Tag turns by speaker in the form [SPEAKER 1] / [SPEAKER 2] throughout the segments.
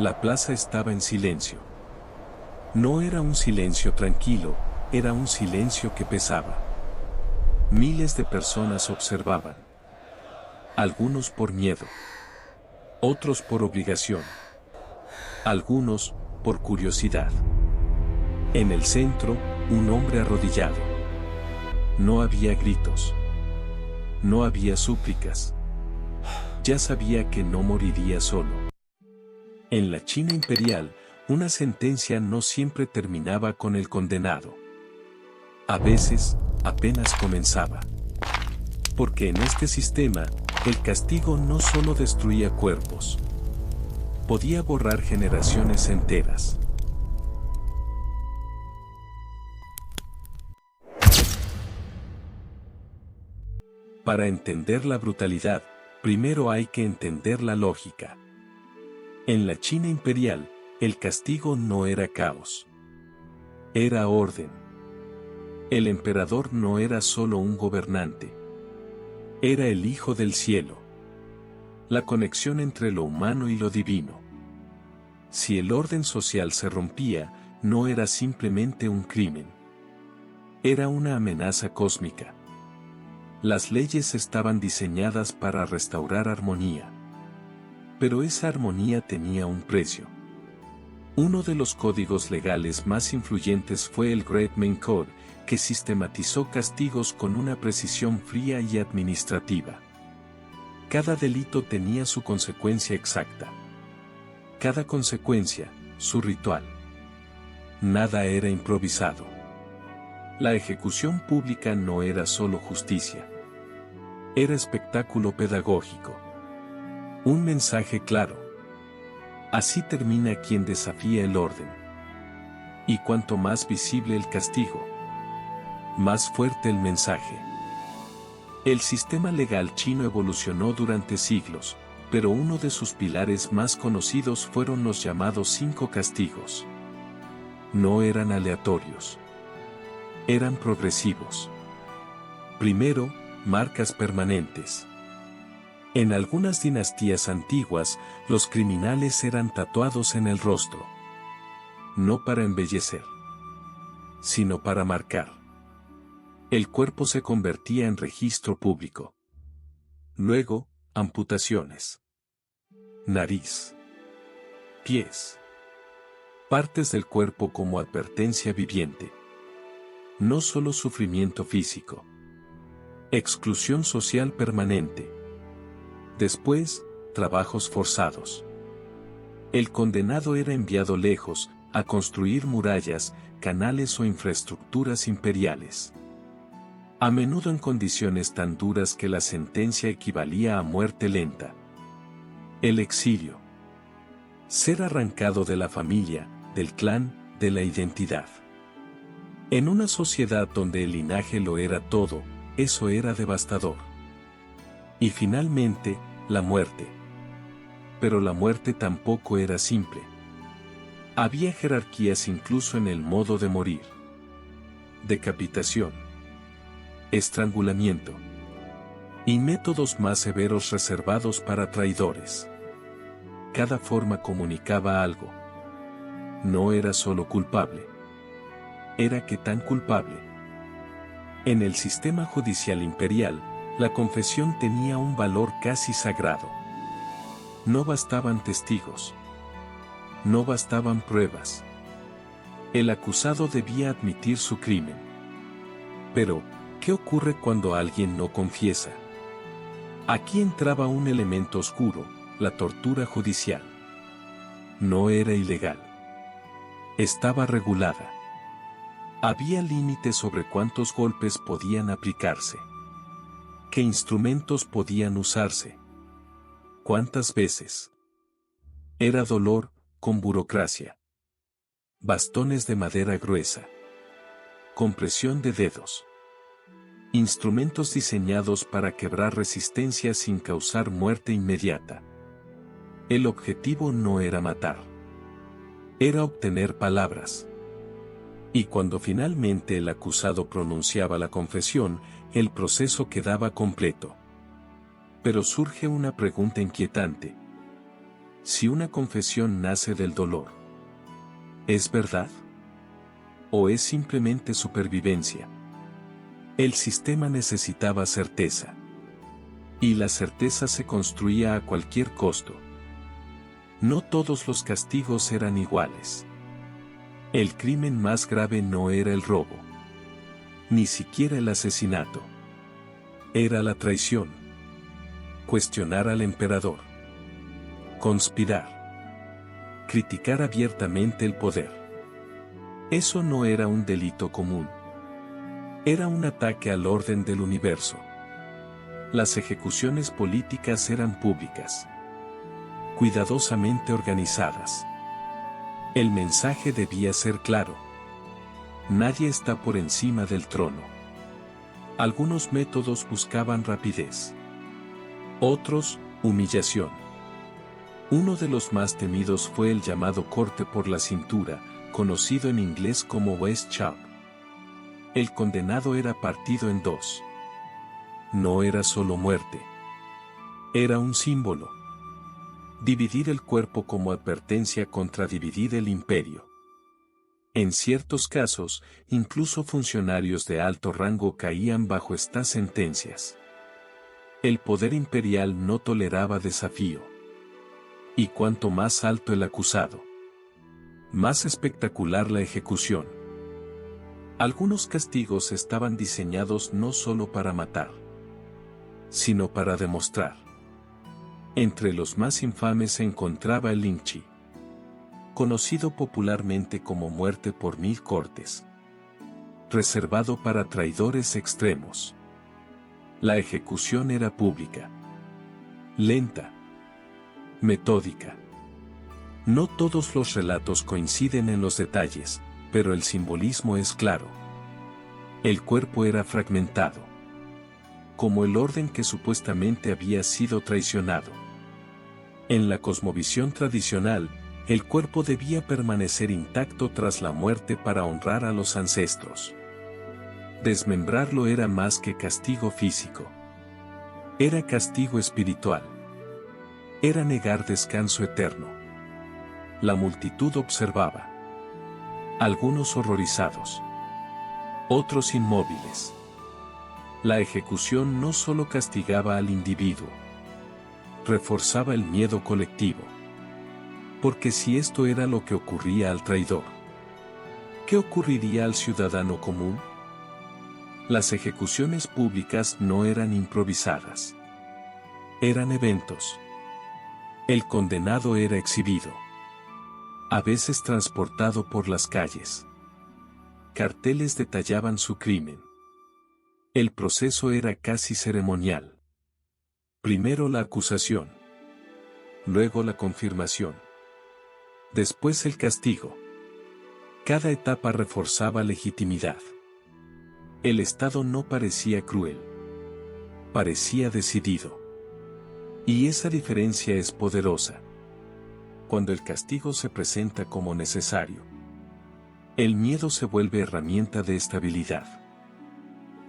[SPEAKER 1] La plaza estaba en silencio. No era un silencio tranquilo, era un silencio que pesaba. Miles de personas observaban. Algunos por miedo. Otros por obligación. Algunos por curiosidad. En el centro, un hombre arrodillado. No había gritos. No había súplicas. Ya sabía que no moriría solo. En la China imperial, una sentencia no siempre terminaba con el condenado. A veces, apenas comenzaba. Porque en este sistema, el castigo no solo destruía cuerpos. Podía borrar generaciones enteras. Para entender la brutalidad, primero hay que entender la lógica. En la China imperial, el castigo no era caos. Era orden. El emperador no era solo un gobernante. Era el Hijo del Cielo. La conexión entre lo humano y lo divino. Si el orden social se rompía, no era simplemente un crimen. Era una amenaza cósmica. Las leyes estaban diseñadas para restaurar armonía. Pero esa armonía tenía un precio. Uno de los códigos legales más influyentes fue el Great Ming Code, que sistematizó castigos con una precisión fría y administrativa. Cada delito tenía su consecuencia exacta. Cada consecuencia, su ritual. Nada era improvisado. La ejecución pública no era solo justicia. Era espectáculo pedagógico. Un mensaje claro. Así termina quien desafía el orden. Y cuanto más visible el castigo, más fuerte el mensaje. El sistema legal chino evolucionó durante siglos, pero uno de sus pilares más conocidos fueron los llamados 5 castigos. No eran aleatorios. Eran progresivos. Primero, marcas permanentes. En algunas dinastías antiguas, los criminales eran tatuados en el rostro. No para embellecer, sino para marcar. El cuerpo se convertía en registro público. Luego, amputaciones. Nariz. Pies. Partes del cuerpo como advertencia viviente. No solo sufrimiento físico. Exclusión social permanente. Después, trabajos forzados. El condenado era enviado lejos, a construir murallas, canales o infraestructuras imperiales. A menudo en condiciones tan duras que la sentencia equivalía a muerte lenta. El exilio. Ser arrancado de la familia, del clan, de la identidad. En una sociedad donde el linaje lo era todo, eso era devastador. Y finalmente, la muerte. Pero la muerte tampoco era simple. Había jerarquías incluso en el modo de morir. Decapitación. Estrangulamiento. Y métodos más severos reservados para traidores. Cada forma comunicaba algo. No era solo culpable. Era que tan culpable. En el sistema judicial imperial, la confesión tenía un valor casi sagrado. No bastaban testigos. No bastaban pruebas. El acusado debía admitir su crimen. Pero, ¿qué ocurre cuando alguien no confiesa? Aquí entraba un elemento oscuro, la tortura judicial. No era ilegal. Estaba regulada. Había límites sobre cuántos golpes podían aplicarse. ¿Qué instrumentos podían usarse? ¿Cuántas veces? Era dolor, con burocracia. Bastones de madera gruesa. Compresión de dedos. Instrumentos diseñados para quebrar resistencia sin causar muerte inmediata. El objetivo no era matar. Era obtener palabras. Y cuando finalmente el acusado pronunciaba la confesión, el proceso quedaba completo. Pero surge una pregunta inquietante. Si una confesión nace del dolor, ¿es verdad? ¿O es simplemente supervivencia? El sistema necesitaba certeza. Y la certeza se construía a cualquier costo. No todos los castigos eran iguales. El crimen más grave no era el robo. Ni siquiera el asesinato. Era la traición. Cuestionar al emperador. Conspirar. Criticar abiertamente el poder. Eso no era un delito común. Era un ataque al orden del universo. Las ejecuciones políticas eran públicas, cuidadosamente organizadas. El mensaje debía ser claro. Nadie está por encima del trono. Algunos métodos buscaban rapidez. Otros, humillación. Uno de los más temidos fue el llamado corte por la cintura, conocido en inglés como waist chop. El condenado era partido en dos. No era solo muerte. Era un símbolo. Dividir el cuerpo como advertencia contra dividir el imperio. En ciertos casos, incluso funcionarios de alto rango caían bajo estas sentencias. El poder imperial no toleraba desafío. Y cuanto más alto el acusado, más espectacular la ejecución. Algunos castigos estaban diseñados no solo para matar, sino para demostrar. Entre los más infames se encontraba el linchi, conocido popularmente como muerte por 1000 cortes, reservado para traidores extremos. La ejecución era pública, lenta, metódica. No todos los relatos coinciden en los detalles, pero el simbolismo es claro. El cuerpo era fragmentado, como el orden que supuestamente había sido traicionado. En la cosmovisión tradicional, el cuerpo debía permanecer intacto tras la muerte para honrar a los ancestros. Desmembrarlo era más que castigo físico. Era castigo espiritual. Era negar descanso eterno. La multitud observaba. Algunos horrorizados. Otros inmóviles. La ejecución no solo castigaba al individuo, reforzaba el miedo colectivo. Porque si esto era lo que ocurría al traidor, ¿qué ocurriría al ciudadano común? Las ejecuciones públicas no eran improvisadas. Eran eventos. El condenado era exhibido. A veces transportado por las calles. Carteles detallaban su crimen. El proceso era casi ceremonial. Primero la acusación. Luego la confirmación. Después el castigo. Cada etapa reforzaba legitimidad. El Estado no parecía cruel. Parecía decidido. Y esa diferencia es poderosa. Cuando el castigo se presenta como necesario, el miedo se vuelve herramienta de estabilidad.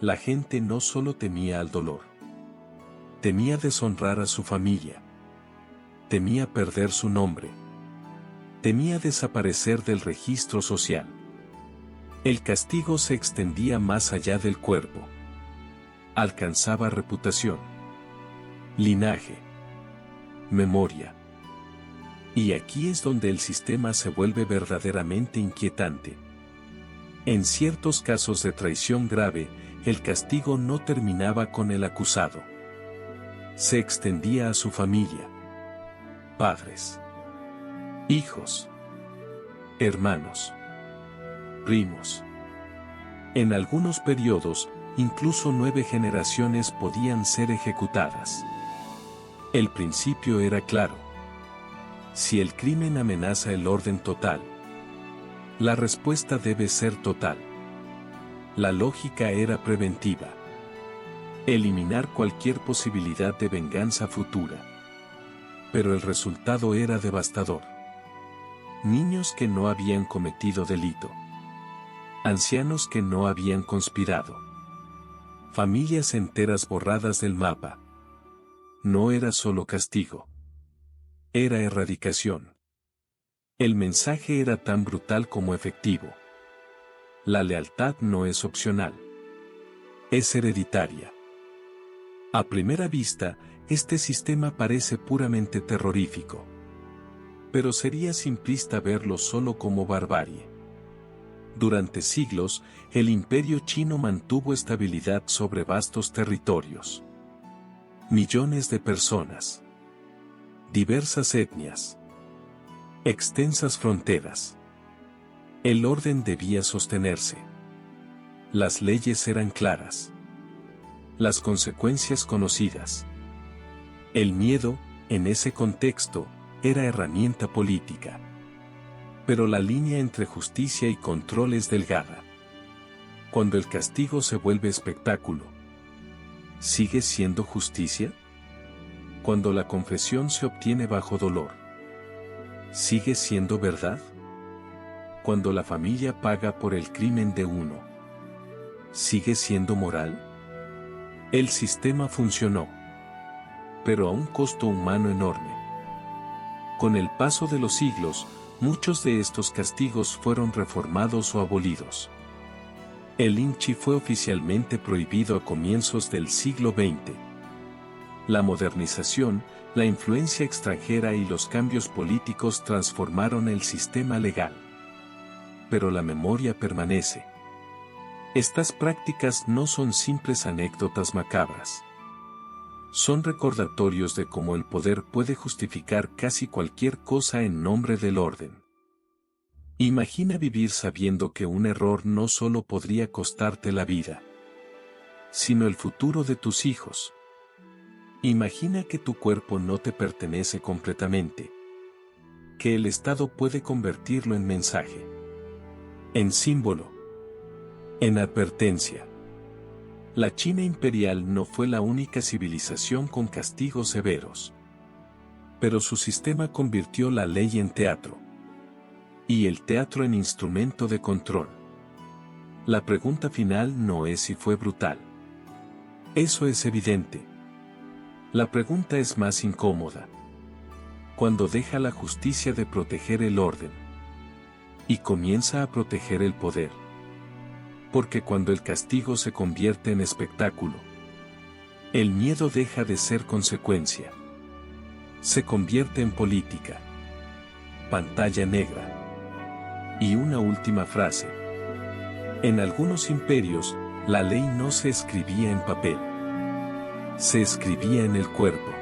[SPEAKER 1] La gente no solo temía al dolor. Temía deshonrar a su familia. Temía perder su nombre. Temía desaparecer del registro social. El castigo se extendía más allá del cuerpo. Alcanzaba reputación, linaje, memoria. Y aquí es donde el sistema se vuelve verdaderamente inquietante. En ciertos casos de traición grave, el castigo no terminaba con el acusado. Se extendía a su familia. Padres, hijos, hermanos, primos. En algunos periodos, incluso 9 generaciones podían ser ejecutadas. El principio era claro. Si el crimen amenaza el orden total, la respuesta debe ser total. La lógica era preventiva. Eliminar cualquier posibilidad de venganza futura. Pero el resultado era devastador. Niños que no habían cometido delito. Ancianos que no habían conspirado. Familias enteras borradas del mapa. No era solo castigo. Era erradicación. El mensaje era tan brutal como efectivo. La lealtad no es opcional. Es hereditaria. A primera vista, este sistema parece puramente terrorífico. Pero sería simplista verlo solo como barbarie. Durante siglos, el imperio chino mantuvo estabilidad sobre vastos territorios. Millones de personas. Diversas etnias. Extensas fronteras. El orden debía sostenerse. Las leyes eran claras. Las consecuencias conocidas. El miedo, en ese contexto, era herramienta política. Pero la línea entre justicia y control es delgada. Cuando el castigo se vuelve espectáculo, ¿sigue siendo justicia? Cuando la confesión se obtiene bajo dolor, ¿sigue siendo verdad? Cuando la familia paga por el crimen de uno, ¿sigue siendo moral? El sistema funcionó, pero a un costo humano enorme. Con el paso de los siglos, muchos de estos castigos fueron reformados o abolidos. El linchi fue oficialmente prohibido a comienzos del siglo XX. La modernización, la influencia extranjera y los cambios políticos transformaron el sistema legal. Pero la memoria permanece. Estas prácticas no son simples anécdotas macabras. Son recordatorios de cómo el poder puede justificar casi cualquier cosa en nombre del orden. Imagina vivir sabiendo que un error no solo podría costarte la vida, sino el futuro de tus hijos. Imagina que tu cuerpo no te pertenece completamente, que el Estado puede convertirlo en mensaje, en símbolo, en advertencia. La China imperial no fue la única civilización con castigos severos. Pero su sistema convirtió la ley en teatro. Y el teatro en instrumento de control. La pregunta final no es si fue brutal. Eso es evidente. La pregunta es más incómoda. Cuando deja la justicia de proteger el orden y comienza a proteger el poder. Porque cuando el castigo se convierte en espectáculo, el miedo deja de ser consecuencia. Se convierte en política. Pantalla negra. Y una última frase. En algunos imperios, la ley no se escribía en papel. Se escribía en el cuerpo.